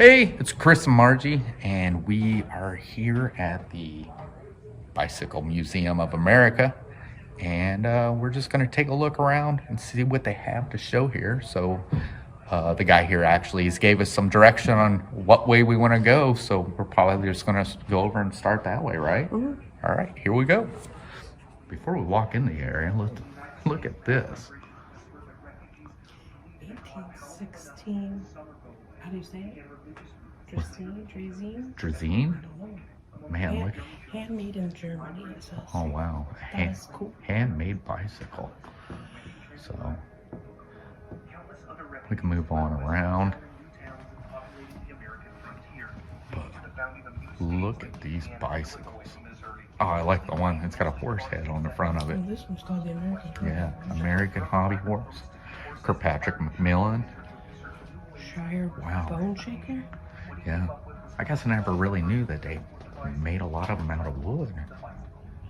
Hey, it's Chris and Margie, and we are here at the Bicycle Museum of America, and we're just going to take a look around and see what they have to show here. So the guy here actually gave us some direction on what way we want to go, so we're probably just going to go over and start that way, right? Mhm. All right, here we go. Before we walk in the area, let's look at this. 1816. How do you say it? Drazine? Drazine? I don't know. Man, look. Handmade in Germany, it says. Oh, wow. That is cool. Handmade bicycle. So we can move on around. But look at these bicycles. Oh, I like the one. It's got a horse head on the front of it. Oh, this one's called the American Hobby Yeah, Horse. American Hobby Horse. Kirkpatrick Macmillan. Shire Wow. Bone Shaker. Yeah. I guess I never really knew that they made a lot of them out of wood.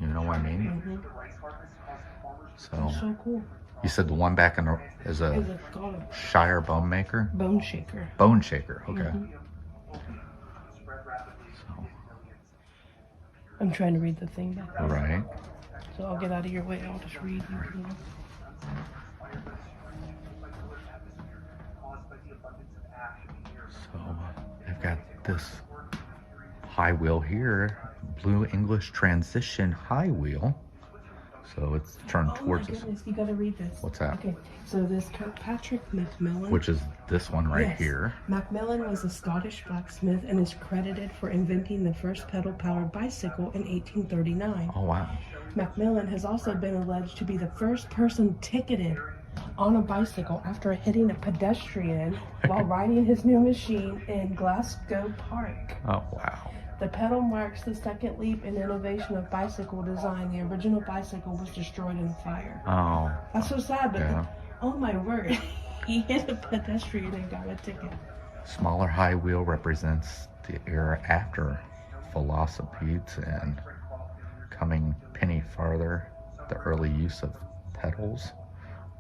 You know what I mean? Mm-hmm. So cool. you said the one back in the, is Is a it called a Shire Bone Maker? Bone Shaker? Bone Shaker, okay. Mhm. So, I'm trying to read the thing back there. right. So I'll get out of your way. I'll just read you. So they've got this high wheel here, Blue English Transition high wheel. So it's turned towards us. You gotta read this. What's that? Okay, so this Kirkpatrick Macmillan. Which is this one right Yes. here. Macmillan was a Scottish blacksmith and is credited for inventing the first pedal-powered bicycle in 1839. Oh, wow. Macmillan has also been alleged to be the first person ticketed on a bicycle after hitting a pedestrian while riding his new machine in Glasgow Park. Oh, wow. The pedal marks the second leap in innovation of bicycle design. The original bicycle was destroyed in a fire. Oh. That's so sad, but Yeah. oh my word, he hit a pedestrian and got a ticket. Smaller high wheel represents the era after velocipedes and coming penny farther, the early use of pedals,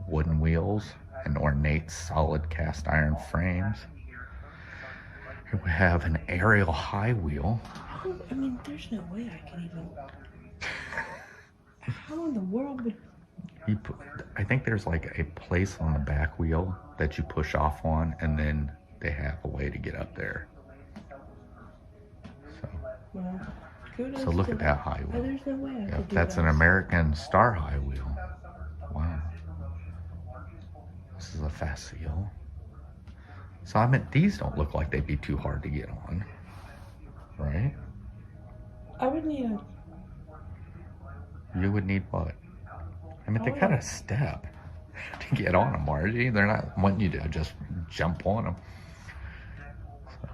wooden wheels, and ornate solid cast iron frames. Here we have an aerial high wheel. I mean, there's no way I can even. How in the world would. I think there's like a place on the back wheel that you push off on, and then they have a way to get up there. Well, kudos So look to at that high Oh, wheel. there's no way I Yep, could do that's that. an American Star high wheel. Wow. This is a Facile. So I mean, these don't look like they'd be too hard to get on, right? I would need a. You would need what? I mean, they Oh, got yeah. a step to get on them, Margie. They're not wanting you to just jump on them. So,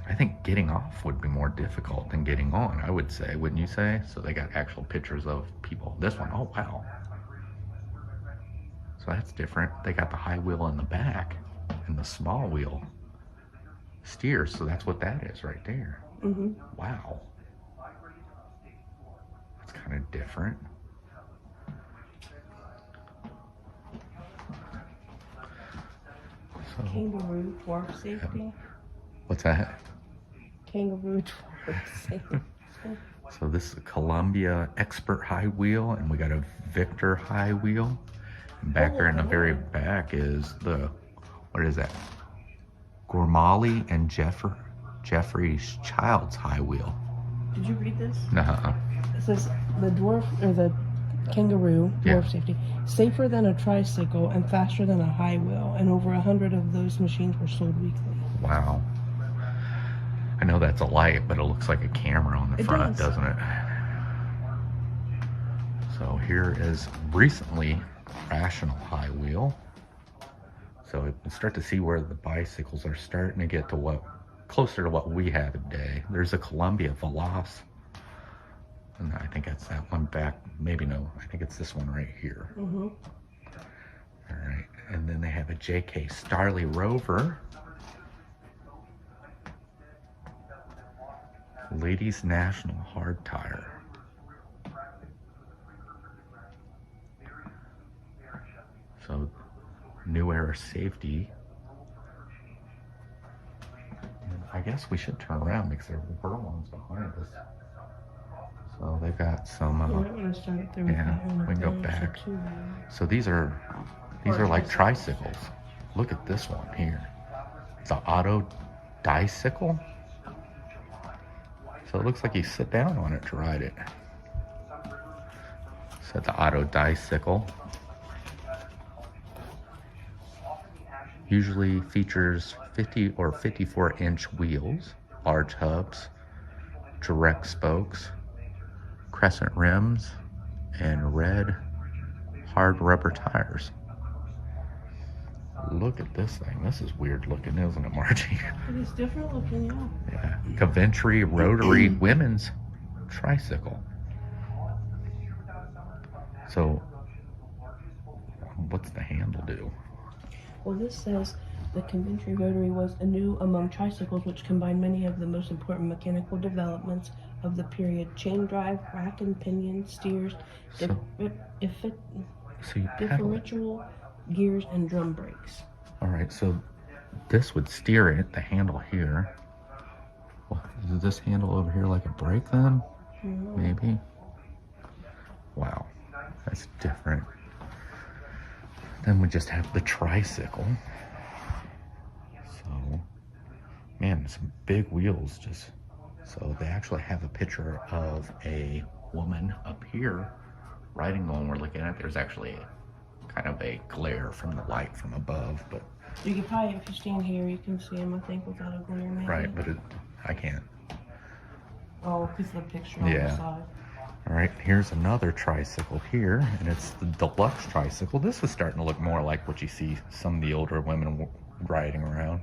I think getting off would be more difficult than getting on, I would say, wouldn't you say? So they got actual pictures of people. This one, oh wow. So that's different. They got the high wheel in the back and the small wheel steers. So that's what that is right there. Mm-hmm. Wow. That's kind of different. So, Kangaroo dwarf safety. what's that? Kangaroo dwarf safety. So this is a Columbia Expert high wheel, and we got a Victor high wheel. And back there in the very back is the, what is that? Gormally and Jeffrey's Child's high wheel. Did you read this? Nuh-uh. It says the dwarf or the kangaroo dwarf Yeah. safety safer than a tricycle and faster than a high wheel, and over 100 of those machines were sold weekly. Wow. I know that's a light, but it looks like a camera on the It front, does. doesn't it? So here is recently Rational high wheel. So you can start to see where the bicycles are starting to get to what, closer to what we have today. There's a Columbia Veloz. And I think that's that one back. Maybe no, I think it's this one right here. Mm-hmm. All right, and then they have a JK Starley Rover. Ladies National hard tire. So New Era safety. I guess we should turn around because there were ones behind us. So they've got some. Yeah, we can go back. So these are like tricycles. Look at this one here. It's an auto bicycle. So it looks like you sit down on it to ride it. So the auto bicycle usually features 50 or 54-inch wheels, large hubs, direct spokes, crescent rims, and red hard rubber tires. Look at this thing. This is weird looking, isn't it, Margie? It is different looking, yeah. Yeah. Coventry Rotary Women's Tricycle. So, what's the handle do? Well, this says the Coventry Rotary was new among tricycles, which combined many of the most important mechanical developments of the period: chain drive, rack and pinion, steers, differential gears, and drum brakes. All right, so this would steer it, the handle here. Well, is this handle over here like a brake then? Maybe. Wow, that's different. Then we just have the tricycle. So, man, some big wheels just. So they actually have a picture of a woman up here riding the one we're looking at. There's actually kind of a glare from the light from above, but you can probably, if you stand here, you can see them, I think, without a glare, maybe. Right, but I can't. Oh, because of the picture on the side. All right, here's another tricycle here, and it's the deluxe tricycle. This is starting to look more like what you see some of the older women riding around.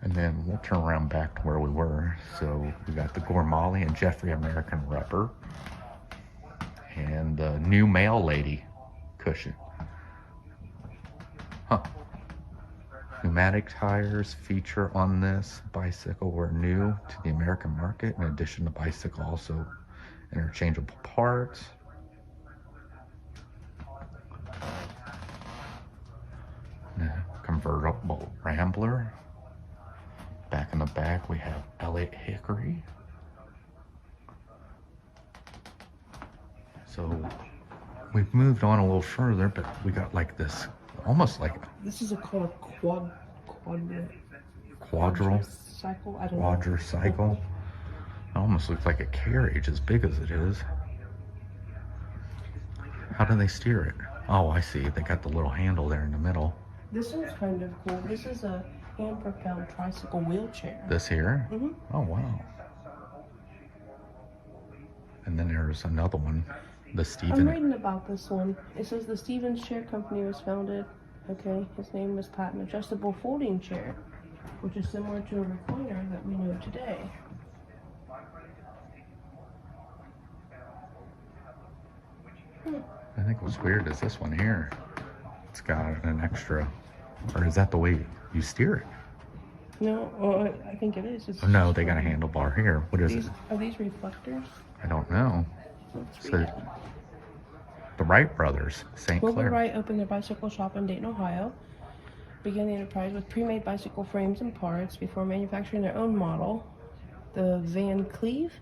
And then we'll turn around back to where we were. So we got the Gormali and Jeffrey American rubber, and the new Mail Lady cushion. Pneumatic tires feature on this bicycle were new to the American market. In addition, the bicycle also interchangeable parts. Convertible Rambler. Back in the back, we have Elliott Hickory. So we've moved on a little further, but we got like this, almost like this is called a quadricycle. I don't know. Quadricycle. It almost looks like a carriage, as big as it is. How do they steer it? Oh, I see. They got the little handle there in the middle. This one's kind of cool. This is a hand-propelled tricycle wheelchair. This here? Oh, wow. And then there's another one, the Stevens. I'm reading about this one. It says the Stevens Chair Company was founded. Okay, his name was Pat, an adjustable folding chair, which is similar to a recliner that we know today. I think what's weird is this one here. It's got an extra, or is that the way you steer it? No, well, I think it is. Oh, no, they got a handlebar here. What is it? Are these reflectors? I don't know. So, the Wright brothers, St. Clair. Wilbur Wright opened their bicycle shop in Dayton, Ohio. Began the enterprise with pre-made bicycle frames and parts before manufacturing their own model, the Van Cleve,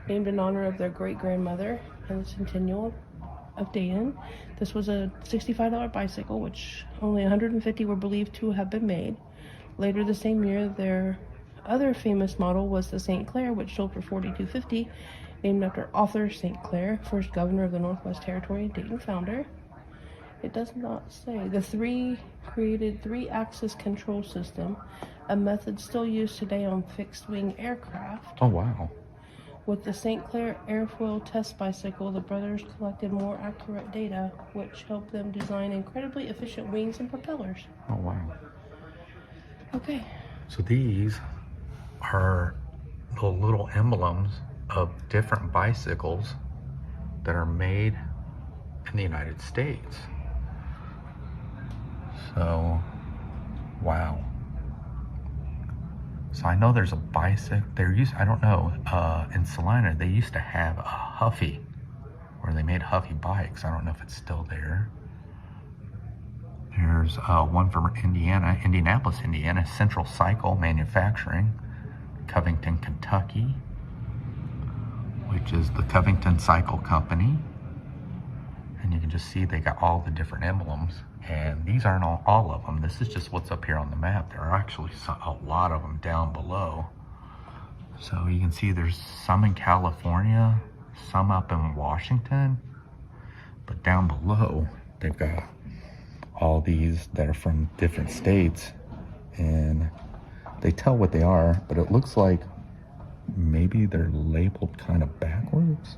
named in honor of their great-grandmother and the centennial of Dayton. This was a $65 bicycle, which only 150 were believed to have been made. Later the same year, their other famous model was the St. Clair, which sold for $42.50, named after Arthur St. Clair, first governor of the Northwest Territory and Dayton founder. It does not say. The created three-axis control system, a method still used today on fixed-wing aircraft. Oh, wow. With the St. Clair airfoil test bicycle, the brothers collected more accurate data, which helped them design incredibly efficient wings and propellers. Oh, wow. Okay. So these are the little emblems of different bicycles that are made in the United States. So, wow. So I know there's a bicycle, I don't know, in Salina, they used to have a Huffy, where they made Huffy bikes. I don't know if it's still there. There's one from Indiana, Indianapolis, Indiana, Central Cycle Manufacturing, Covington, Kentucky, which is the Covington Cycle Company. And you can just see they got all the different emblems. And these aren't all of them. This is just what's up here on the map. There are actually a lot of them down below. So you can see there's some in California, some up in Washington. But down below, they've got all these that are from different states. And they tell what they are, but it looks like maybe they're labeled kind of backwards.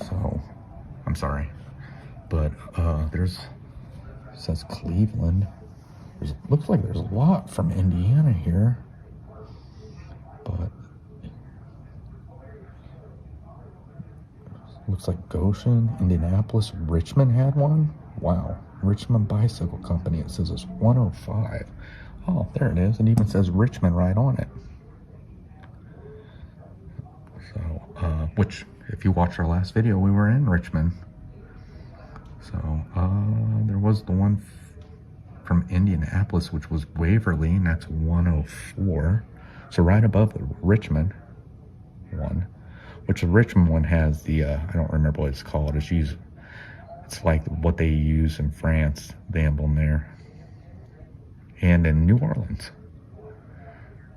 So, I'm sorry. But it says Cleveland. Looks like there's a lot from Indiana here. But looks like Goshen, Indianapolis, Richmond had one. Wow. Richmond Bicycle Company. It says it's 105. Oh, there it is. It even says Richmond right on it. So, which, if you watched our last video, we were in Richmond. So, there was the one from Indianapolis, which was Waverly, and that's 104. So right above the Richmond one, which the Richmond one has the, I don't remember what it's called. It's like what they use in France, the emblem there. And in New Orleans.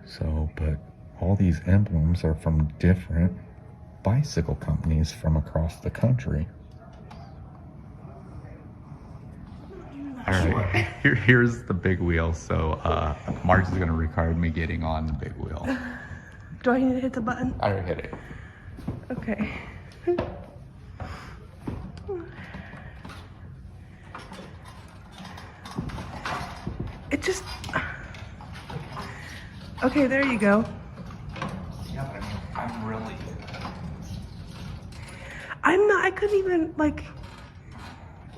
So, but all these emblems are from different bicycle companies from across the country. All right, here's the big wheel. So Marge is gonna record me getting on the big wheel. Do I need to hit the button? I already hit it. Okay. It just... Okay, there you go. Yeah, but I'm really... I couldn't even, like,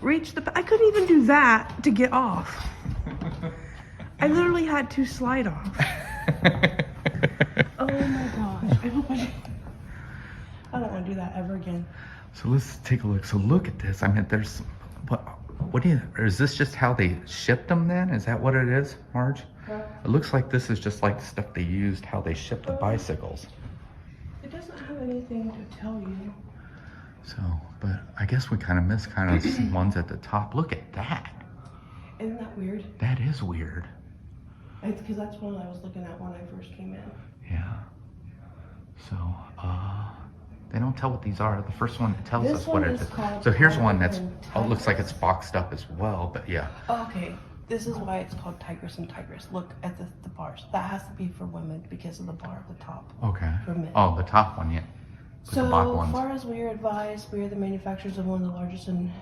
reach the... I couldn't even do that to get off. I literally had to slide off. Oh my gosh. I hope I don't want to do that ever again. So let's take a look. So look at this. I mean, there's... is this just how they shipped them then? Is that what it is, Marge? Huh? It looks like this is just like stuff they used, how they shipped the bicycles. It doesn't have anything to tell you. So, but I guess we kind of missed kind of some ones at the top. Look at that. Isn't that weird? That is weird. It's because that's one I was looking at when I first came in. Yeah. So, they don't tell what these are. The first one tells us what it is. So here's one that's, oh, it looks like it's boxed up as well, but yeah. Okay, this is why it's called Tigress and Tigress. Look at the bars. That has to be for women because of the bar at the top. Okay. For men. Oh, the top one, yeah. With So, the black as ones. far as we are advised, we are the manufacturers of one of the largest and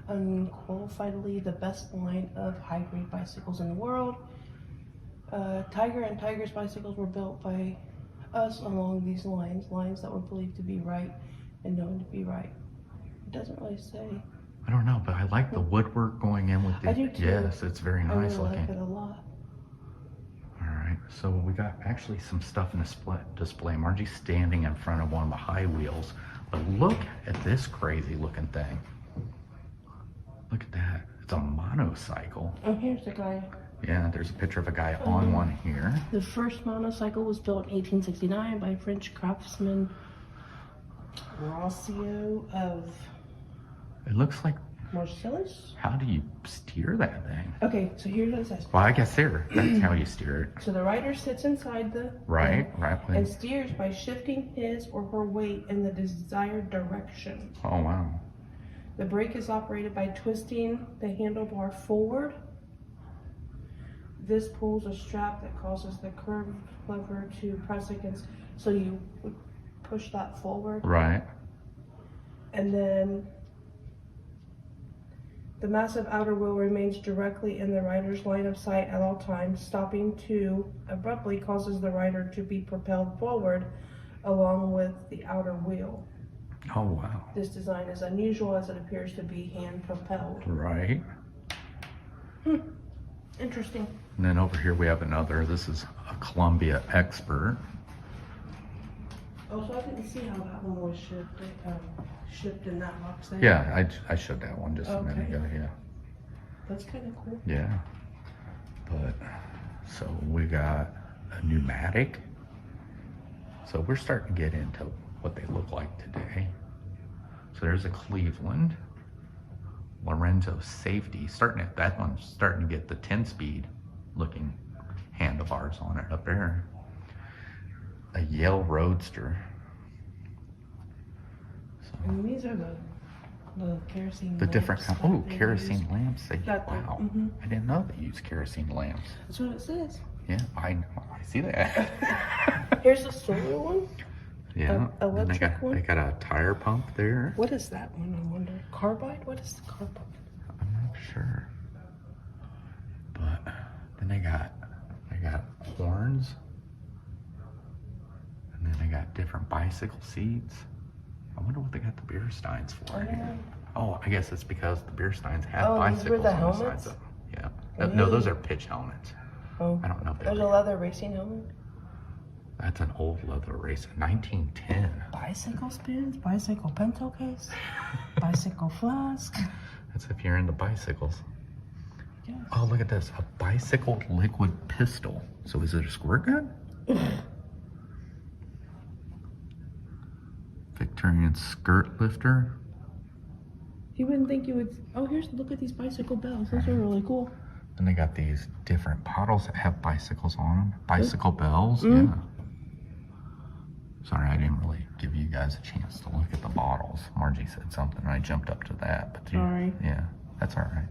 unqualifiedly the best line of high-grade bicycles in the world. Tiger and Tigress bicycles were built by us along these lines that were believed to be right and known to be right. It doesn't really say. I don't know, but I like the woodwork going in with the... I do too. Yes, it's very I nice really looking. like it a lot. All right, so we got actually some stuff in display. Margie's standing in front of one of the high wheels, but look at this crazy looking thing. Look at that. It's a monocycle. Oh, here's the guy. Yeah, there's a picture of a guy on one here. The first monocycle was built in 1869 by French craftsman Rossio of It looks like, Marcellus. how do you steer that thing? Okay, so here's what it says. Well, I guess that's how you steer it. So the rider sits inside the Right. and steers by shifting his or her weight in the desired direction. Oh, wow. The brake is operated by twisting the handlebar forward. This pulls a strap that causes the curved lever to press against, so you would push that forward. Right. And then the massive outer wheel remains directly in the rider's line of sight at all times. Stopping too abruptly causes the rider to be propelled forward along with the outer wheel. Oh, wow. This design is unusual as it appears to be hand propelled. Right. Interesting. And then over here we have another. This is a Columbia Expert. Oh, so I didn't see how that one was shipped in that box there. Yeah, I showed that one just a minute Okay. ago, yeah. That's kind of cool. Yeah. But, so we got a pneumatic. So we're starting to get into what they look like today. So there's a Cleveland. Lorenzo safety. That one's starting to get the 10-speed looking handlebars on it up there. A Yale Roadster. So, And these are the kerosene the lamps. different kind. that Oh, they kerosene use. lamps. Wow. Mm-hmm. I didn't know they use kerosene lamps. That's what it says. Yeah, I see that. Here's a solar one. Yeah. A And they electric one. got a tire pump there. What is that one? I wonder. Carbide? What is the carbide? I'm not sure. But then they got horns. And then they got different bicycle seats. I wonder what they got the beer steins for here. Oh, I guess it's because the beer steins have These were bicycles the on the helmets? sides of them. Yeah. No, those are pitch helmets. Oh. I don't know if There's a leather racing helmet. That's an old leather race, 1910. Bicycle spins, bicycle pencil case, bicycle flask. That's if you're into bicycles. Yes. Oh, look at this. A bicycle liquid pistol. So is it a squirt gun? Victorian skirt lifter. You wouldn't think you would. Oh, look at these bicycle bells. Those are really cool. Then they got these different bottles that have bicycles on them. Bicycle bells, Mm. yeah. Sorry, I didn't really give you guys a chance to look at the bottles. Margie said something and I jumped up to that. But Sorry. Yeah, that's all right.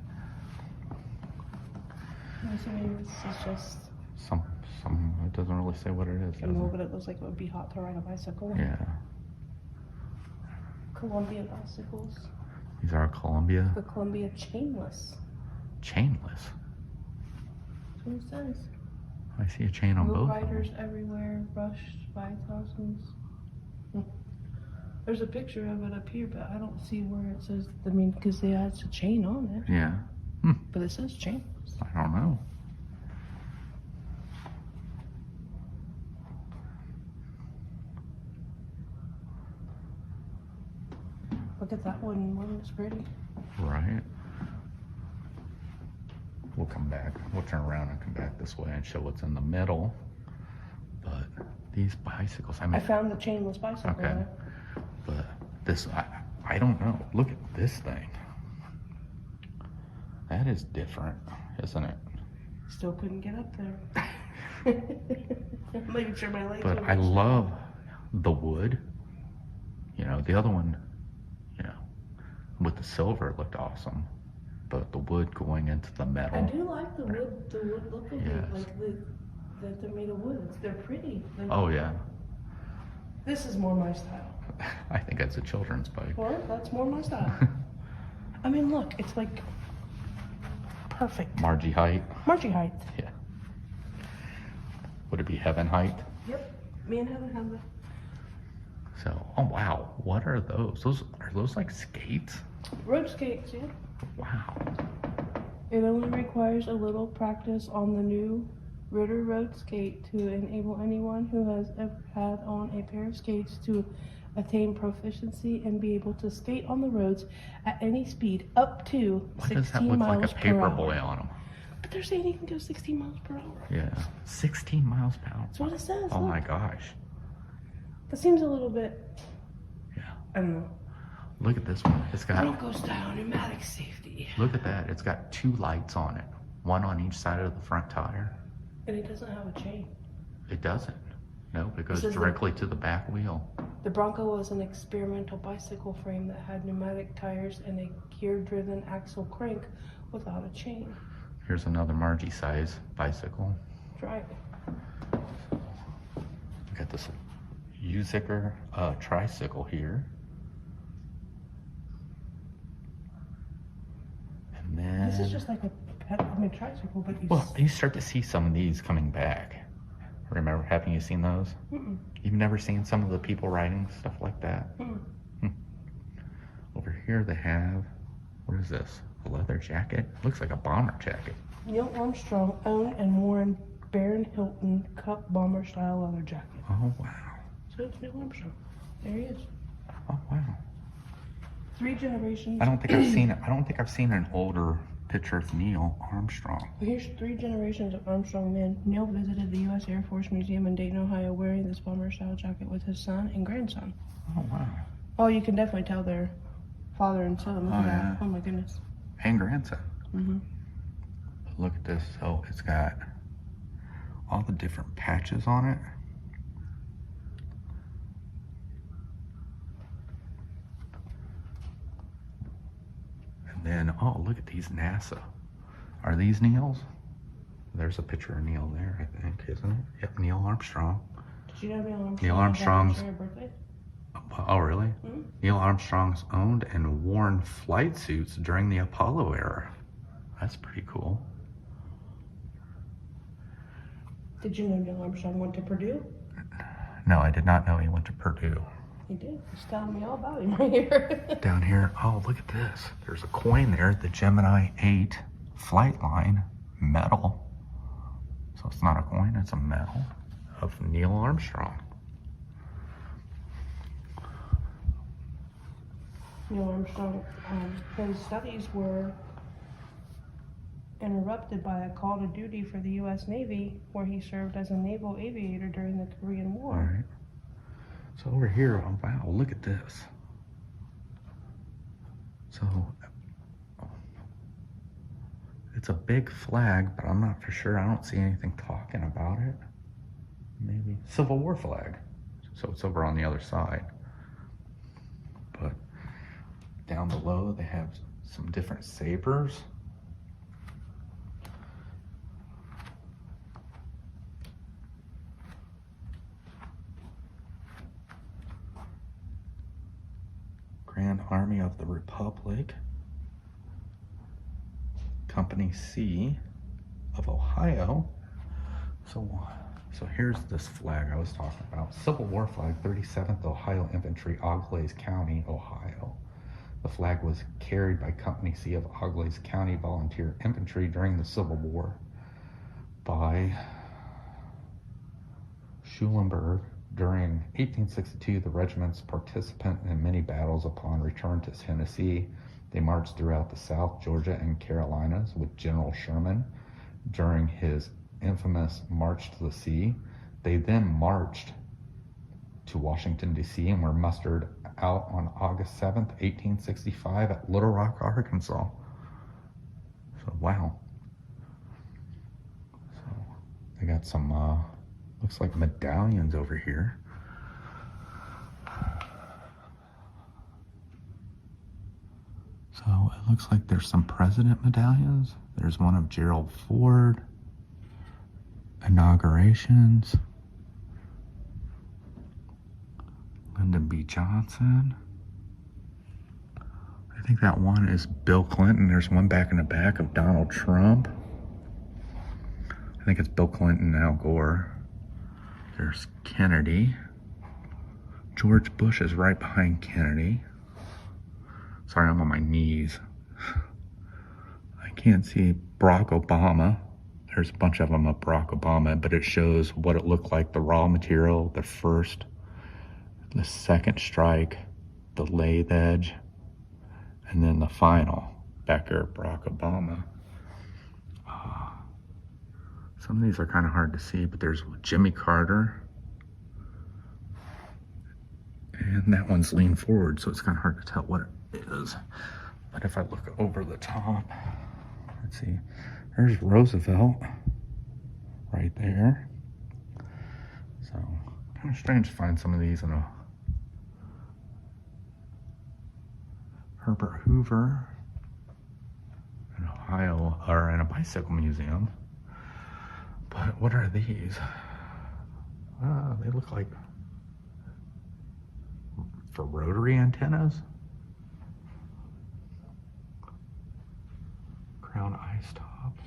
So maybe this is just. It doesn't really say what it is, does No, it? but it looks like it would be hot to ride a bicycle. Yeah. Columbia bicycles. These are Columbia The Columbia chainless. chainless. That's what it says. I see a chain on Low both of them. riders everywhere, rushed by thousands. There's a picture of it up here, but I don't see where it says. I mean, because they had a chain on it, Yeah. but it says chainless. I don't know. Look at that one. One is pretty. Right. We'll come back. We'll turn around and come back this way and show what's in the middle. But these bicycles, I mean, I found the chainless bicycle. okay. There. But this, I don't know. Look at this thing. That is different, isn't it? Still couldn't get up there. I'm making sure my legs. But are I love the wood. You know, the other one, you know, with the silver looked awesome. But the wood going into the metal. I do like the wood look of Yes. it, like that they're made of wood. They're pretty. Like, Oh yeah. This is more my style. I think that's a children's bike. Or that's more my style. I mean, look, it's like perfect. Margie height. Margie height. Yeah. Would it be heaven height? Yep. Me and Heather have that. So, oh wow, what are those? Are those like skates? Road skates, yeah. Wow. It only requires a little practice on the new Ritter Road skate to enable anyone who has ever had on a pair of skates to attain proficiency and be able to skate on the roads at any speed up to Why does that 16 look miles like a per paper hour. boy on them? But they're saying you can go 16 miles per hour. Yeah. 16 miles per hour. That's what it says. Oh look. my gosh. That seems a little bit, Yeah. I don't know. Look at this one. It's got, Bronco style pneumatic safety. look at that. It's got 2 lights on it. One on each side of the front tire. And it doesn't have a chain. It doesn't. No, it goes says directly to the back wheel. The Bronco was an experimental bicycle frame that had pneumatic tires and a gear-driven axle crank without a chain. Here's another Margie size bicycle. That's right. We got this Uzicker tricycle here. And then, This is just like a tricycle, but you. well, you start to see some of these coming back. Remember, haven't you seen those? Mm-mm. You've never seen some of the people riding stuff like that? Mm-mm. Over here they have, what is this? A leather jacket? Looks like a bomber jacket. Neil Armstrong owned and worn Baron Hilton Cup bomber style leather jacket. Oh wow. So it's Neil Armstrong. There he is. Oh wow. 3 generations. I don't think I've seen it. I don't think I've seen an older picture of Neil Armstrong. Here's 3 generations of Armstrong men. Neil visited the U.S. Air Force Museum in Dayton, Ohio, wearing this bomber-style jacket with his son and grandson. Oh, wow. Oh, you can definitely tell they're father and son. Look at that. Yeah. Oh, my goodness. And grandson. Mm-hmm. Look at this. So it's got all the different patches on it. And then, oh, look at these NASA. Are these Neil's? There's a picture of Neil there, I think, isn't it? Yep, Neil Armstrong. Did you know Neil Armstrong? Neil Armstrong's. Had a birthday? Oh, really? Mm-hmm. Neil Armstrong's owned and worn flight suits during the Apollo era. That's pretty cool. Did you know Neil Armstrong went to Purdue? No, I did not know he went to Purdue. He did. He's telling me all about him right here. Down here, oh, look at this. There's a coin there, the Gemini 8 flight line medal. So it's not a coin, it's a medal of Neil Armstrong. Neil Armstrong, his studies were interrupted by a call to duty for the U.S. Navy, where he served as a naval aviator during the Korean War. All right. So over here, oh wow, look at this. So it's a big flag, but I'm not for sure. I don't see anything talking about it. Maybe Civil War flag. So it's over on the other side. But down below, they have some different sabers. Grand Army of the Republic, Company C of Ohio. So here's this flag I was talking about. Civil War flag, 37th Ohio Infantry, Auglaize County, Ohio. The flag was carried by Company C of Auglaize County Volunteer Infantry during the Civil War by Schulenburg. During 1862, the regiment's participant in many battles. Upon return to Tennessee, they marched throughout the South, Georgia, and Carolinas with General Sherman during his infamous March to the Sea. They then marched to Washington, D.C. and were mustered out on August 7th, 1865 at Little Rock, Arkansas. So, wow. So, they got some looks like medallions over here. So it looks like there's some president medallions. There's one of Gerald Ford, inaugurations, Lyndon B. Johnson. I think that one is Bill Clinton. There's one back in the back of Donald Trump. I think it's Bill Clinton and Al Gore. There's Kennedy. George Bush is right behind Kennedy. Sorry, I'm on my knees. I can't see Barack Obama. There's a bunch of them of Barack Obama, but it shows what it looked like, the raw material, the first, the second strike, the lathe edge, and then the final back there, Barack Obama. Some of these are kind of hard to see, but there's Jimmy Carter. And that one's leaned forward, so it's kind of hard to tell what it is. But if I look over the top, let's see, there's Roosevelt right there. So, kind of strange to find some of these in a Herbert Hoover in Ohio, or in a bicycle museum. But what are these? They look like for rotary antennas. Crown ice top.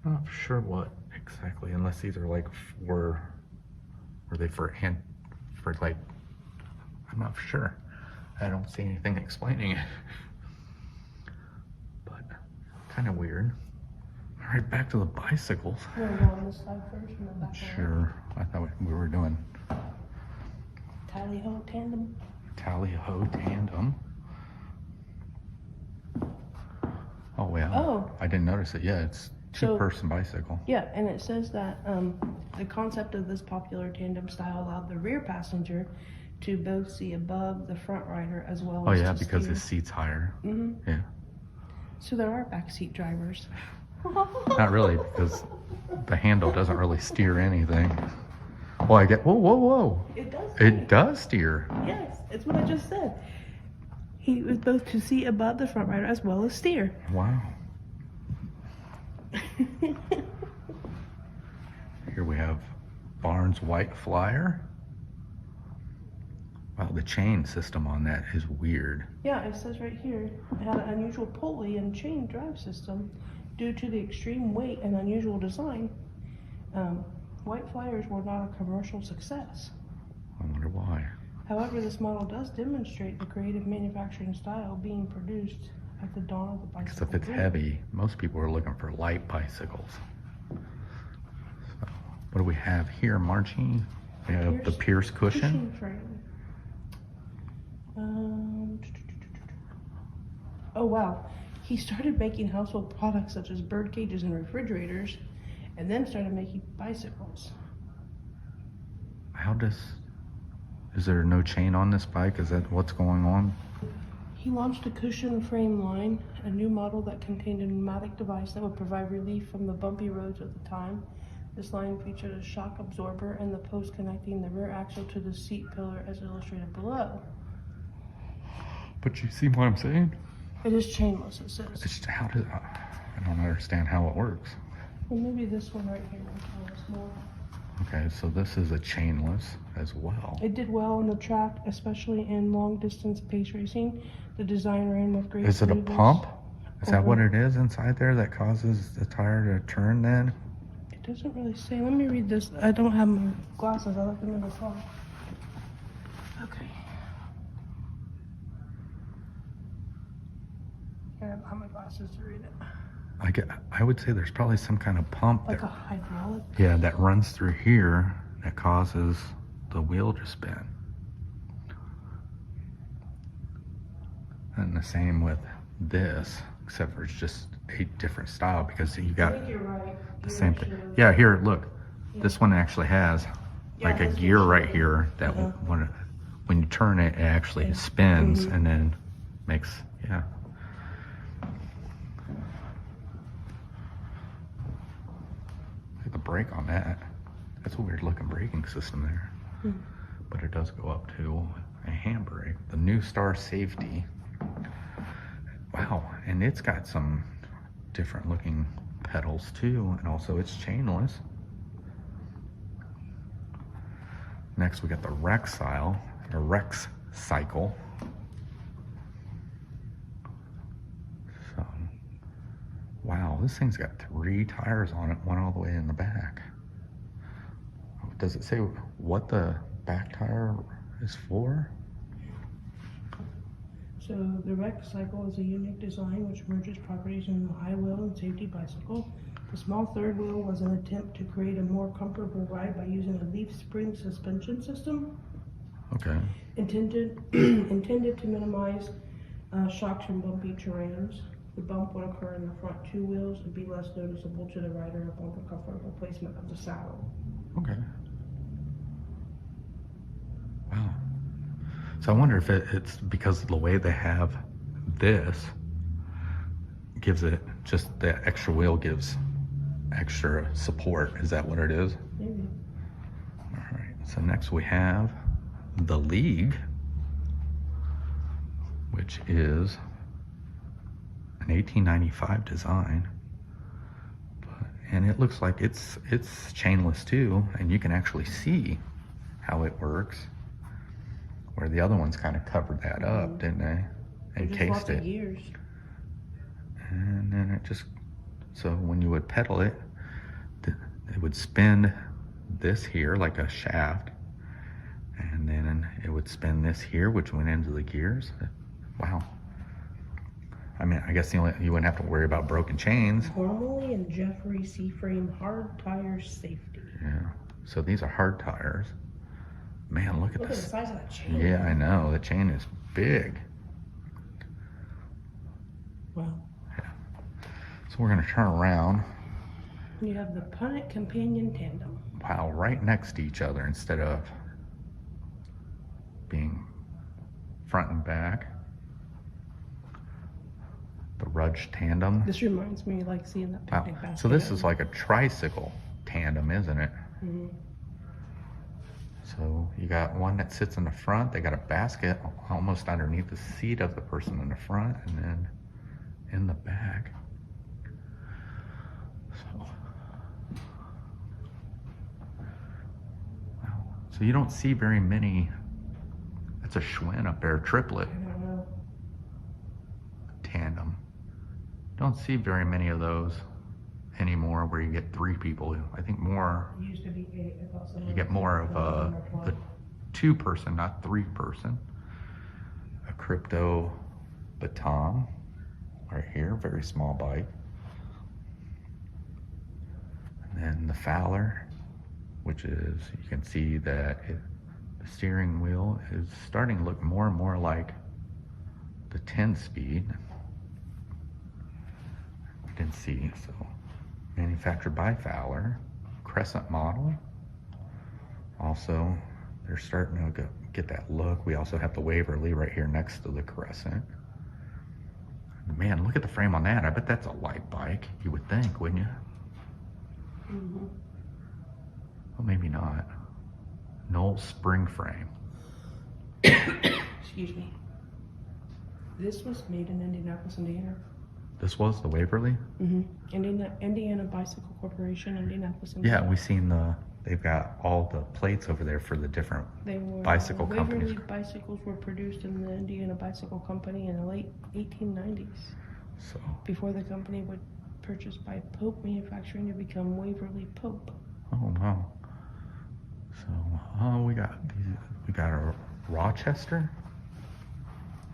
I'm not sure what exactly, unless these are like for, were they for like, I'm not sure. I don't see anything explaining it. But kind of weird. All right, back to the bicycles. You want to go on this side first and then back around? Sure. I thought we were doing Tally-ho tandem. Tally-ho tandem. Oh I didn't notice it. Yeah, it's So- two-person bicycle. Yeah, and it says that the concept of this popular tandem style allowed the rear passenger to both see above the front rider as well Oh as yeah, to because steer. his seat's higher. Yeah. So there are backseat drivers. Not really, because the handle doesn't really steer anything. Well, I get. Whoa, whoa, whoa! It does. It does steer. Yes, it's what I just said. He was both to see above the front rider as well as steer. Wow. Here we have Barnes White Flyer. Wow, the chain system on that is weird. Yeah, it says right here, it had an unusual pulley and chain drive system. Due to the extreme weight and unusual design, White Flyers were not a commercial success. I wonder why. However, this model does demonstrate the creative manufacturing style being produced at the dawn of the Because bicycle. if it's boom. heavy, most people are looking for light bicycles. So, what do we have here, Margie? We have the Pierce cushion. frame. Oh wow, he started making household products such as bird cages and refrigerators, and then started making bicycles. Is there no chain on this bike? Is that what's going on? He launched a cushion frame line, a new model that contained a pneumatic device that would provide relief from the bumpy roads at the time. This line featured a shock absorber and the post connecting the rear axle to the seat pillar as illustrated below. But you see what I'm saying? It is chainless, it says. I don't understand how it works. Well, maybe this one right here will tell us more. Okay, so this is a chainless as well. It did well on the track, especially in long distance pace racing. The design ran with great Is it a smoothness. pump? Is that what it is inside there that causes the tire to turn then? It doesn't really say. Let me read this. I don't have my glasses. I left them in the car. Okay. I don't have my glasses to read it. I would say there's probably some kind of pump Like a that, hydraulic. yeah, that runs through here that causes the wheel to spin. And the same with this, except for it's just a different style because you I got think you're right. the same thing. Yeah, here, look. This one actually has like a that's gear what right she- here that when you turn it, it actually spins and then makes, yeah. Look at the brake on that. That's a weird looking braking system there. But it does go up to a handbrake. The New Star Safety. Wow, and it's got some different looking pedals too, and also it's chainless. Next we got the Rex Cycle. So, wow, this thing's got 3 tires on it, one all the way in the back. Does it say what the back tire is for? So the Rex Cycle is a unique design which merges properties in the high wheel and safety bicycle. The small third wheel was an attempt to create a more comfortable ride by using a leaf spring suspension system. Okay. Intended to minimize shocks from bumpy terrains. The bump would occur in the front 2 wheels and be less noticeable to the rider upon the comfortable placement of the saddle. Okay. Wow. So I wonder if it's because of the way they have this gives it just the extra wheel gives extra support. Is that what it is? Maybe. All right. So next we have the League, which is an 1895 design. And it looks like it's chainless too, and you can actually see how it works. Where the other ones kind of covered that up, didn't they? Just lots Encased of it. gears. And then it just, so when you would pedal it, it would spin this here like a shaft. And then it would spin this here, which went into the gears. Wow. I mean, I guess you wouldn't have to worry about broken chains. Gormley and Jeffrey C-frame hard tire safety. Yeah. So these are hard tires. Man, look at Look at the this. size of that chain. Yeah, I know. The chain is big. Wow. So we're gonna turn around. You have the Punnet Companion Tandem. Wow, right next to each other instead of being front and back. The Rudge Tandem. This reminds me like seeing that Wow. picnic basket. So this is like a tricycle tandem, isn't it? Mm-hmm. So you got one that sits in the front. They got a basket almost underneath the seat of the person in the front, and then in the back. So, wow. So you don't see very many. That's a Schwinn up there, triplet I don't know. tandem. Don't see very many of those anymore where you get 3 people. I think more, It used to be 8. I thought some you get more of a 2-person, not 3-person. A crypto baton right here, very small bike. And then the Fowler, which is, you can see that the steering wheel is starting to look more and more like the 10-speed. You can see, so manufactured by Fowler, Crescent model. Also, they're starting to get that look. We also have the Waverly right here next to the Crescent. Man, look at the frame on that. I bet that's a light bike. You would think, wouldn't you? Mm-hmm. Well, maybe not. Knoll spring frame. Excuse me. This was made in Indianapolis, Indiana. This was the Waverly? Mm-hmm. Indiana Bicycle Corporation, Indianapolis, Indiana. Yeah, we've seen they've got all the plates over there for the different They were bicycle Waverly companies. bicycles were produced in the Indiana Bicycle Company in the late 1890s. So, Before the company was purchased by Pope Manufacturing to become Waverly Pope. oh wow. So, we got a Rochester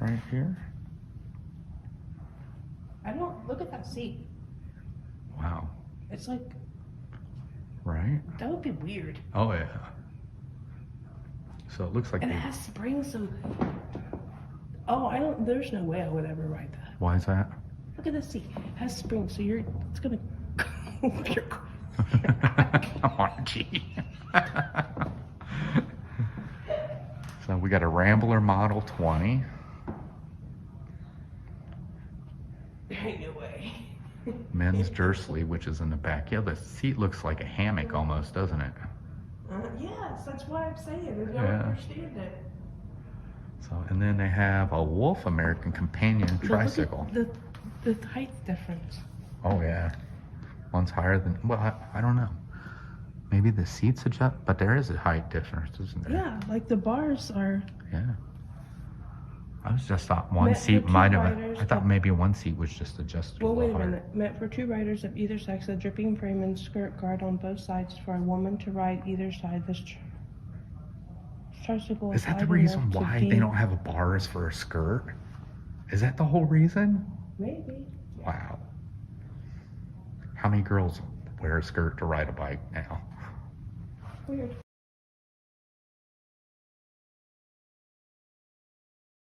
right here. I don't look at that seat. Wow. It's like Right? that would be weird. Oh yeah. So it looks like And it has springs, so there's no way I would ever ride that. Why is that? Look at this seat. It has springs, so it's gonna Archie. So we got a Rambler Model 20. There ain't no way. Men's Dursley, which is in the back. Yeah, the seat looks like a hammock almost, doesn't it? Yes, that's why I'm saying. I don't Yeah. understand it. So, and then they have a Wolf American Companion But look at tricycle. the height difference. Oh yeah, one's higher than. Well, I don't know. Maybe the seats adjust, but there is a height difference, isn't there? Yeah, like the bars are. Yeah. I was just thought one Meant seat for two might have. riders, I thought but- maybe one seat was just adjusted. Well, a wait little a higher. minute. Meant for 2 riders of either sex, a dripping frame and skirt guard on both sides for a woman to ride either side. This tricycle Is that the wide reason enough to why be- they don't have a bars for a skirt? Is that the whole reason? Maybe. Wow. How many girls wear a skirt to ride a bike now? Weird.